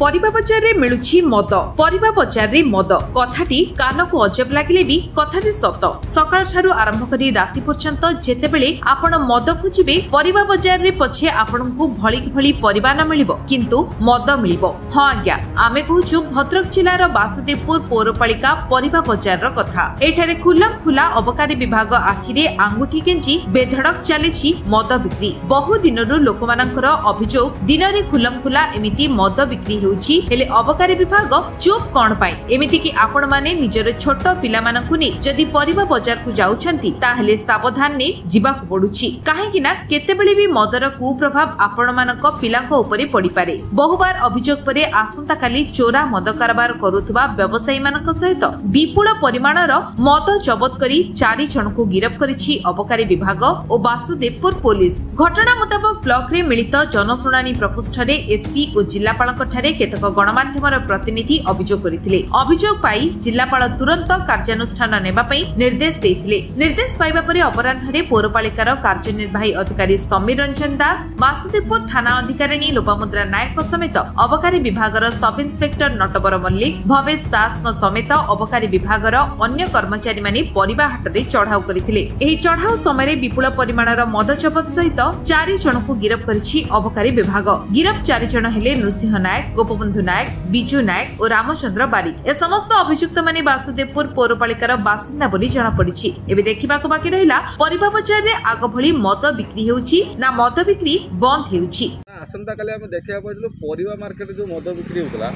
परिबा बजार रे मिलुछि मद परिबा बजार रे मद कथाटी कान को अजब लागिले भी कथाटी सत सकाळ ठारू आरंभ करी राति पर्यंत जेतेबेले आपण मद खोजिबे परिबा बजार रे पछे आपनकु भଳି भଳି परिबा न मिलिबो किंतु मद मिलिबो। हां आज्ञा आमे कहूछु भद्रक जिल्लार वासुदेवपुर पौरपालिका परिबा बजार रो कथा। एठारे खुल्लम खुला अबकारी विभाग आखिरे आंगुठी केंची बेधड़क चलीछि मद बिक्री। बहु दिनरु लोकमानकर अभियोग दिन रे खुल्लम खुला एमिति मद बिक्री होउछि हेले अबकारी विभाग चुप कोन पाई एमिति कि आपण माने निजर छोट पिला मानकु नि जदि परिबा बाजार को जाउछंती ताहेले सावधान ने जिबाक पडुछि काहे कि ना केतेबेले भी मदर कुप्रभाव आपण मानक पिलांक उपरे पड़ी पारे। बहुबार अभियोग परे आसंता काली चोरा मद कारबार करुथबा व्यवसायी मानक सहित विपुल परिमाणर मद जबत करी 4 जनकु गिरफ करिछि अबकारी विभाग और वासुदेवपुर पुलिस। घटना मुताबिक ब्लॉक रे मिलित जनशुणानी प्रकोष्ठ रे एसपी और जिल्लापालक ठारे केतक गणमाध्यमर प्रतिनिधि अभियोग करिथिले। अभियोग पाई जिल्लापाल तुरंत कार्यानुष्ठान नेबा पई निर्देश देथिले। निर्देश पाइबा परे अपराह्न पौरपालिकार कार्यनिर्वाही अधिकारी समीर रंजन दास वासुदेवपुर थाना अधिकारिणी लोपामुद्रा नायक समेत अबकारी विभागर सब इन्स्पेक्टर नटवर मल्लिक भवेश दास समेत अबकारी विभागर अन्य कर्मचारी माने परिबा हाटरे चढ़ाऊ करथिले। एही चढ़ाऊ समय विपुल परिमाणर मद जबत सहित 4 जनकु गिरफ करिछि अबकारी विभाग। गिरफ 4 जन हेले नृसिंह नायक, गोपबंधु नायक, बिजू नायक और रामचंद्र बारिक। ए समस्त अभियुक्त माने वासुदेवपुर पौरपालिकार बासिंदा बोली जणा पड़िछि। एबे देखिबाक बाकी रहिला परिबा बाजार रे आग भली मद बिक्री हेउछि ना मद बिक्री बंद हेउछि। आसंता काले हम देखिया पड़िलो परिबा मार्केट जो मद बिक्री होतला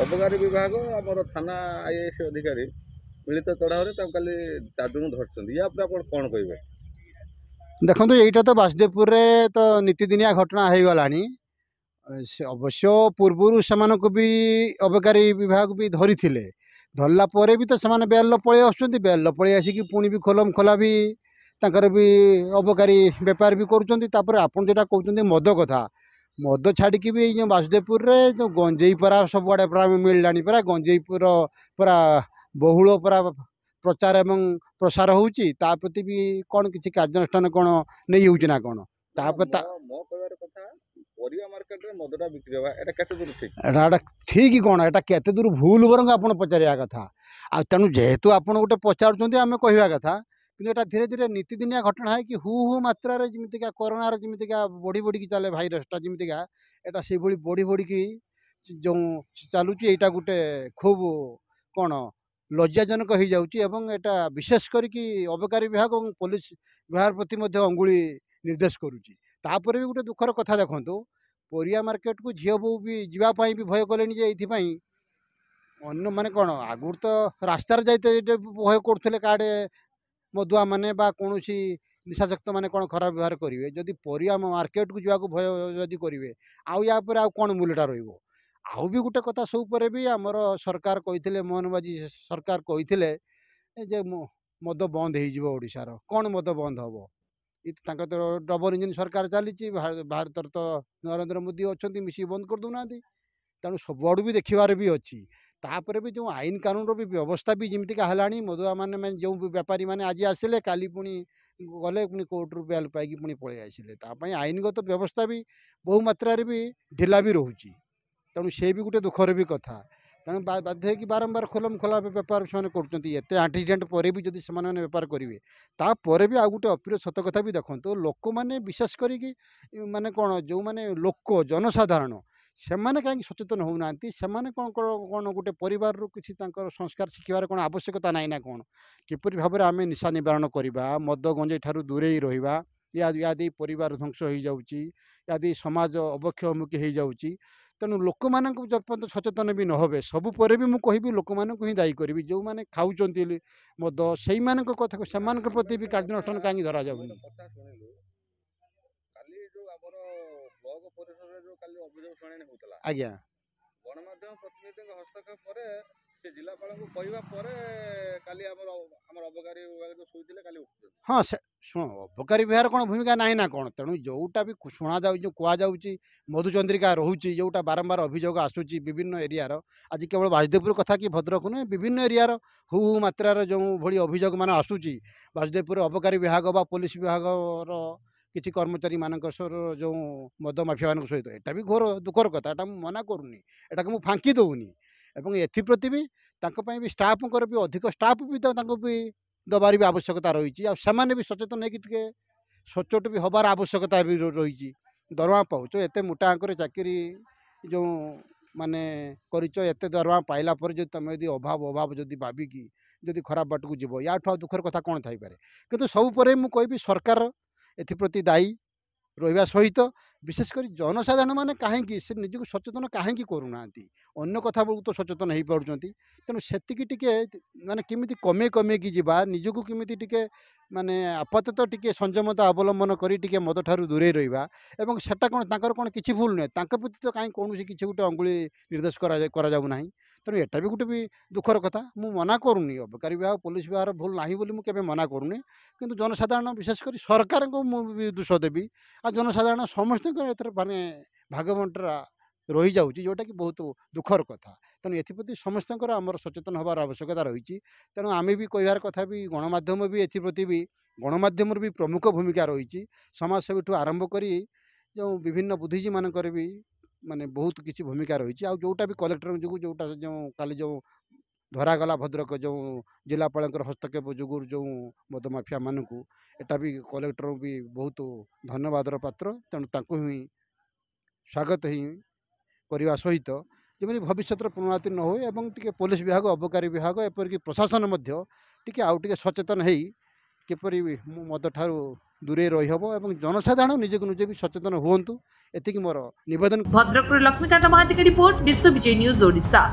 अबकारी विभाग हमर थाना आईएएस अधिकारी मिलित चढ़ाऊ रे तब काले 4 जन धरछन या पर आपण कोन कहबे। देखो यहीटा तो वासुदेवपुर रे तो नीतिदिनिया घटना हो गलानी अवश्य पूर्वर से भी अबकारी विभाग भी धरी धरला परे भी तो से बेल पलि आसुँच बेल पलि आसिक पुणी भी खोलम खोला भी तांकर भी अबकारी बेपार भी कर आपन जोटा कहते मद कथा मद छाड़ी भी वासुदेवपुर रे जो गंजेई परा सबुआड़े पूरा मिलला परा गंजेई पूरा बहुल पूरा प्रचार एवं प्रसार होउची ता प्रति भी कौन किसी कार्यानुष्ठान कौन नहीं होउची ना कौन मो कहबार कथा परिबा मार्केट रे मदटा बिक्री होबा एटा केते दूर ठीक एटा ठीक कौन एटा केते दूर भूल बरंग आपण पचारिया कथा आ तेणु जेहेतु आपण गोटे पचारुचंती आमे कहवा कथा कि एटा धीरे धीरे नीतिदिनिया घटना है कि हु मात्रा रे जिमितिका कोरोना रे जिमितिका बढ़ी बढ़ी की चले भाइरसटा जिमितिका एटा से भली बढ़ी बढ़ी की जो चालुची एटा गोटे खूब कौन लज्जाजनक हो जाउची एवं एटा विशेष करिकी अबकारी विभाग और पुलिस विभाग प्रति मध्य अंगुली निर्देश करुची। तापर भी गोटे दुखर कथा देखंतु परिया मार्केट को झील बो भी जीवाई भी भय कले अन्न माने कौन आगुर तो रास्तार जाते भय करुले काड़े मदुआ माने बा कौन निशाशक्त माने कौन खराब व्यवहार करेंगे जदि परिया मार्केट को जावाक भय जदि करेंगे आउ या पर आउ कौन मूल्यटा रहिबो। आउ भी गोटे कथा सब पर भी आमर सरकार कही मोहनबाजी सरकार कही मद बंद हो ओडिशार कौन मद बंद हम ये तो डबल इंजिन सरकार चली भारत तो नरेंद्र मोदी अच्छा मिसी बंद कर दूना तेणु सबुआड़ भी देखार भी अच्छी तापर भी जो आईन कानून भी व्यवस्था भी जमीका है मदुआ मैंने जो बेपारी मैंने आज आसिले काली पुणी गले पुणी कोर्टर बेल पाई पुणी पलि आसिले आईनगत व्यवस्था भी बहु मात्रा भी ढिला भी रोचे तेणु से भी गोटे दुखर भी कथा तेणु बाध्य कि बारंबार खोलम खोला बेपार से करते आक्सीडेंट पर भी जब से बेपार करेंगे तापर भी आ गए अप्रिय सत कथा भी देखो लोक मैंने विशेष करी माने कौन जो मैंने लोक जनसाधारण से मैंने कहीं सचेतन होना कौन कौन गोटे परिवार किसी संस्कार शिखार कौन आवश्यकता ना कौन किपर भाव में आम निशा निवारण करवा मद गंजे ठारू दूरे रहा यादी परिवार ध्वंस हो जाती समाज अवक्षयमुखी हो जाती तेणु लोक मान जब सचेतन भी नहे सबू पर भी मुझे कहि लोक मान ही दायी करी जो मैंने खाऊँ मद से कथा से प्रति भी कार्यानुष्ठान कहीं धरा जाऊनी। आज्ञा गणमाध्यम प्रतिनिधि हस्तक्षेप पर से जिलापाल को कहवा पर काली हमर अबकारी विभाग जो सुइतिले काली उठते हाँ शुण अबकारी विभाग कौन भूमिका ना ना कौन तेणु जोटा भी शुणा जो कहुच्छी मधुचंद्रिका रोचे जोटा बारंबार अभियोग आसूची विभिन्न एरियार आज केवल वासुदेवपुर कथा कि भद्रक नुहे विभिन्न एरियार हु मात्रा जो भली अभियोग मान आसूची वासुदेवपुर अबकारी विभाग बा पुलिस विभाग किसी कर्मचारी मानक जो मद माफिया मान सहित एटा भी घोर दुखर कथा एटा मना करूनी एटा को फांकी दौनी एवं एप्रति भी भी स्टाफ भी अधिक स्टाफ भी भी दबार भी आवश्यकता रही आने भी सचेतन होगी सचोट भी हबार आवश्यकता भी रही दरमा पाच एत मोटा अंक चाकरी जो माने करते दरमा पाइला जो तुम यदि अभाव अभाव जदि भाविकी जदि खराब बाट को जीव या दुखर कथा कौन थी किंतु सबुपर मुझे सरकार एप्रति दायी रहा सहित विशेषकर जनसाधारण मैंने कहीं से निजक सचेतन कहीं करूना अन्न कथा बेलू तो सचेतन हो पार्टी तेणु से माने किमिति कमे कमे की जीवा निजक किमिति टिके माने आपातत टिके संयमता अवलंबन करी टिके मद ठारू दूरे रहिबा एवं सेटा कोन तांकर कोन किछि भूल नै तांकर प्रति तो काई कोनोसी किछि गुटे अंगुली निर्देश करा जाऊ नाही तेणु एटा भी गोटे भी दुखर कथा मु मना करूनी अबकारी विभाग पुलिस विभाग भूल नाही बोली मु केबे मना करूनी किंतु जनसाधारण विशेषकर सरकार को मु भी दोष देबी आ जनसाधारण समस्त माने भागबंटरा रही जाऊँगी जोटा कि बहुत दुखर कथा तेणु एप्रति समस्त आमर सचेतन हबार आवश्यकता रही तेणु आम भी कहार कथा भी गणमाध्यम भी एप्रति भी गणमाध्यम भी प्रमुख भूमिका रही समाजसेवी ठू आरंभ कर जो विभिन्न बुद्धिजीवी मानकर भी माने बहुत किसी भूमिका रही आ जोटा भी कलेक्टर जो जोटा जो काली जो धरागला भद्रक जो जिलापाल हस्तक्षेप जो जो मद माफिया मानू एटा भी कलेक्टर भी बहुत धन्यवादर पात्र तेणु तांको ही स्वागत ही करने सहित जमी भविष्य पुनरावृत्ति न हो एवं टिके पुलिस विभाग अबकारी विभाग एपरिक प्रशासन टिके आउ टिके सचेतन है किपरि मद ठारू दूरे रही हबो एवं जनसाधारण निजक निजे भी सचेतन हुंतु एतिकी मोर निवेदन। भद्रक लक्ष्मीकांत महांती रिपोर्ट विश्व विजय न्यूज ओडिशा।